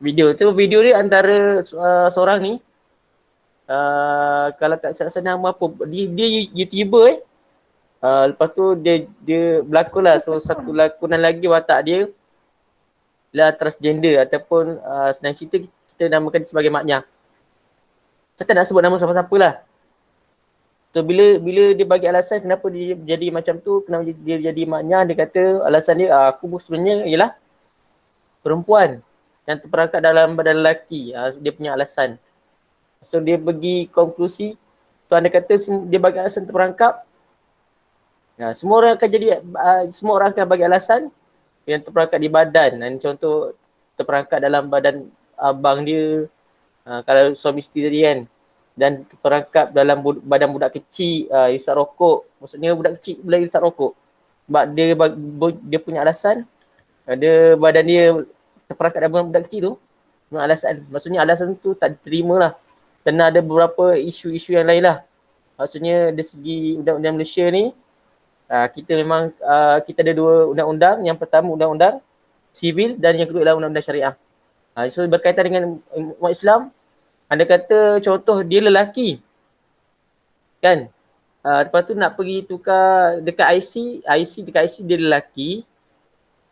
Video dia antara seorang ni kalau tak salah nama apa, dia YouTuber lepas tu dia berlakon lah. So satu lakonan lagi watak dia lah transgender ataupun senang cerita kita namakan dia sebagai maknya. Saya tak nak sebut nama siapa-siapa lah. So bila dia bagi alasan kenapa dia jadi macam tu, kenapa dia jadi maknya, dia kata alasan dia aku sebenarnya ialah perempuan yang terperangkap dalam badan lelaki. Dia punya alasan. So dia bagi konklusi, tu anda kata dia bagi alasan terperangkap. Semua orang akan jadi semua orang akan bagi alasan yang terperangkap di badan. Dan contoh terperangkap dalam badan abang dia, kalau suami isteri tadi kan, dan terperangkap dalam badan budak kecil, isap rokok. Maksudnya budak kecil boleh isap rokok. Sebab dia punya alasan, dia badan dia terperangkap dalam budak kecil tu, dengan alasan. Maksudnya alasan tu tak diterima lah. Kerana ada beberapa isu-isu yang lain lah. Maksudnya dari segi undang-undang Malaysia ni, kita memang kita ada dua undang-undang. Yang pertama undang-undang sivil dan yang kedua adalah undang-undang syariah. So berkaitan dengan umat Islam, anda kata contoh dia lelaki kan, lepas tu nak pergi tukar dekat dekat IC dia lelaki,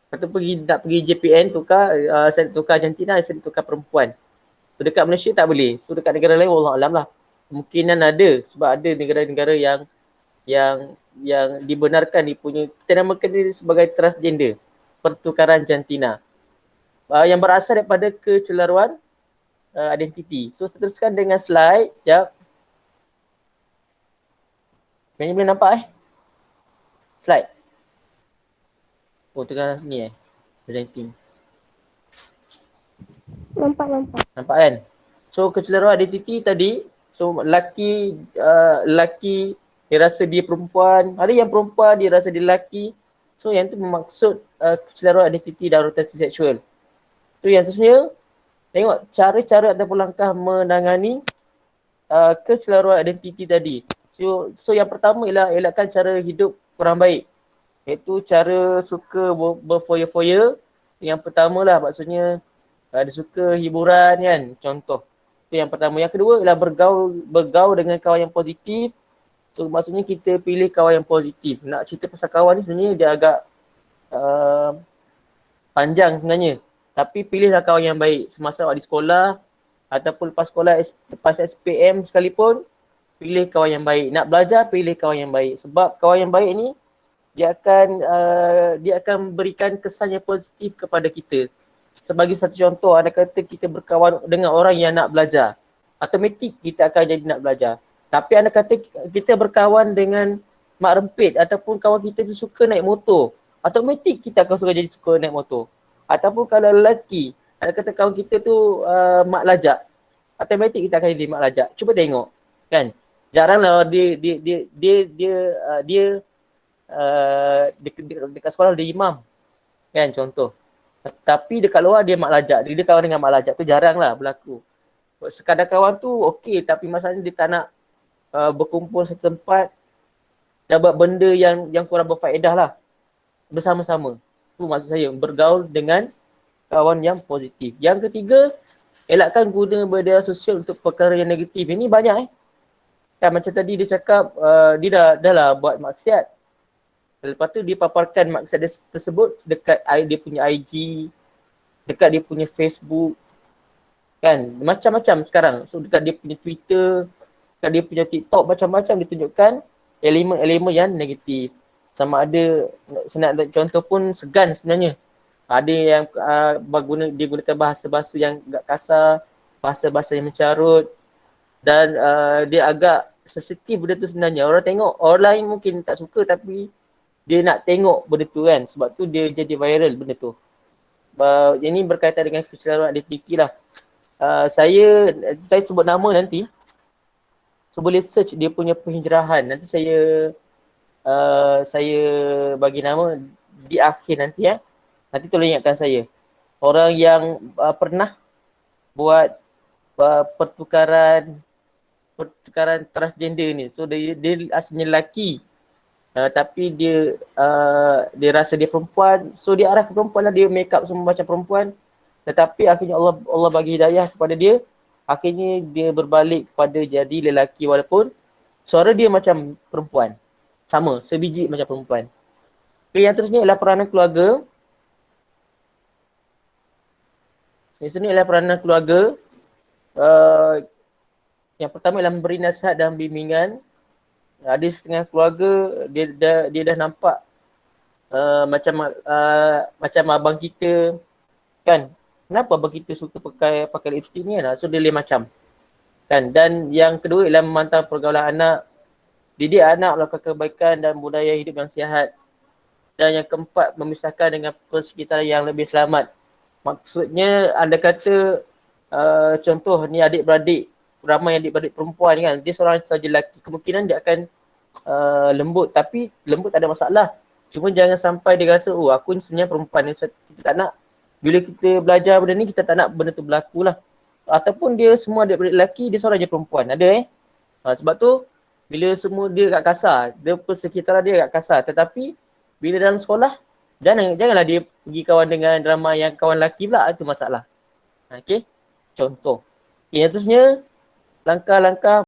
lepas tu nak pergi JPN tukar, saya tukar jantina, saya tukar perempuan. So dekat Malaysia tak boleh. So dekat negara lain wallahualam lah, kemungkinan ada, sebab ada negara-negara yang dibenarkan dia punya, kita namakan dia sebagai transgender, pertukaran jantina, yang berasal daripada kecelaruan identiti. So teruskan dengan slide. Sekejap. Kayaknya boleh nampak slide. Oh tengah ni presenting. Nampak kan? So kecelaruan identiti tadi, so lelaki dia rasa dia perempuan, ada yang perempuan dia rasa dia lelaki. So yang tu bermaksud kecelaruan identiti dan orientasi seksual. So yang seterusnya, tengok cara-cara ataupun langkah menangani kecelaruan identiti tadi. So yang pertama ialah elakkan cara hidup kurang baik, iaitu cara suka berfoya-foya. Yang pertama lah, maksudnya dia suka hiburan kan, contoh. Itu yang pertama. Yang kedua ialah bergaul dengan kawan yang positif. So maksudnya kita pilih kawan yang positif. Nak cerita pasal kawan ni sebenarnya dia agak panjang sebenarnya. Tapi pilihlah kawan yang baik semasa awak di sekolah ataupun lepas sekolah, lepas SPM sekalipun, pilih kawan yang baik. Nak belajar, pilih kawan yang baik. Sebab kawan yang baik ni dia akan berikan kesan yang positif kepada kita. Sebagai satu contoh, anda kata kita berkawan dengan orang yang nak belajar, automatik kita akan jadi nak belajar. Tapi anda kata kita berkawan dengan mak rempit ataupun kawan kita tu suka naik motor, automatik kita akan suka naik motor. Ataupun kalau lelaki, anda kata kawan kita tu mak lajak, automatik kita akan jadi mak lajak. Cuba tengok kan, jaranglah dia dekat sekolah dia imam kan, contoh. Tapi dekat luar dia mak lajak, dia kawan dengan mak lajak tu jaranglah berlaku. Sekadar kawan tu okey, tapi masalahnya dia tak nak berkumpul satu tempat dan buat benda yang kurang berfaedah lah bersama-sama. Tu maksud saya, bergaul dengan kawan yang positif. Yang ketiga, elakkan guna media sosial untuk perkara yang negatif. Ini banyak kan, macam tadi dia cakap dia dah lah buat maksiat. Lepas tu dia paparkan maksiat tersebut dekat dia punya IG, dekat dia punya Facebook kan, macam-macam sekarang. So dekat dia punya Twitter, dekat dia punya TikTok, macam-macam ditunjukkan elemen-elemen yang negatif. Sama ada, saya nak contoh pun segan sebenarnya. Ada yang dia gunakan bahasa-bahasa yang agak kasar, bahasa-bahasa yang mencarut, dan dia agak sensitif benda tu sebenarnya. Orang tengok, orang lain mungkin tak suka tapi dia nak tengok benda tu kan. Sebab tu dia jadi viral benda tu. Ini berkaitan dengan kecelaruan identiti lah. Saya sebut nama nanti. So boleh search dia punya penghijrahan. Nanti saya bagi nama di akhir nanti Nanti tolong ingatkan saya. Orang yang pernah buat pertukaran transgender ni. So dia asalnya lelaki. Tapi dia rasa dia perempuan. So dia arah ke perempuan lah, dia make up semua macam perempuan. Tetapi akhirnya Allah bagi hidayah kepada dia. Akhirnya dia berbalik kepada jadi lelaki walaupun suara dia macam perempuan. Sama, sebiji macam perempuan. Okay, yang terusnya ialah peranan keluarga. Yang terusnya ialah peranan keluarga. Yang pertama ialah memberi nasihat dan bimbingan. Ada setengah keluarga, dia dah nampak macam abang kita kan. Kenapa abang kita suka pakai lipstick ni kan? So dia lain macam. Kan? Dan yang kedua ialah memantau pergaulan anak. Didik anak melakukan kebaikan dan budaya hidup yang sihat. Dan yang keempat, memisahkan dengan persekitaran yang lebih selamat. Maksudnya anda kata contoh ni adik-beradik, ramai adik-beradik perempuan kan, dia seorang saja lelaki, kemungkinan dia akan lembut, tapi lembut tak ada masalah. Cuma jangan sampai dia rasa, oh aku ni sebenarnya perempuan, kita tak nak, bila kita belajar benda ni, kita tak nak benda tu berlaku lah. Ataupun dia semua adik-beradik lelaki, dia seorang je perempuan, ada sebab tu, bila semua dia kat kasar, dia persekitaran dia kat kasar, tetapi bila dalam sekolah, janganlah dia pergi kawan dengan ramai yang kawan lelaki pula, itu masalah. Okay, contoh. Okay, yang terusnya, langkah-langkah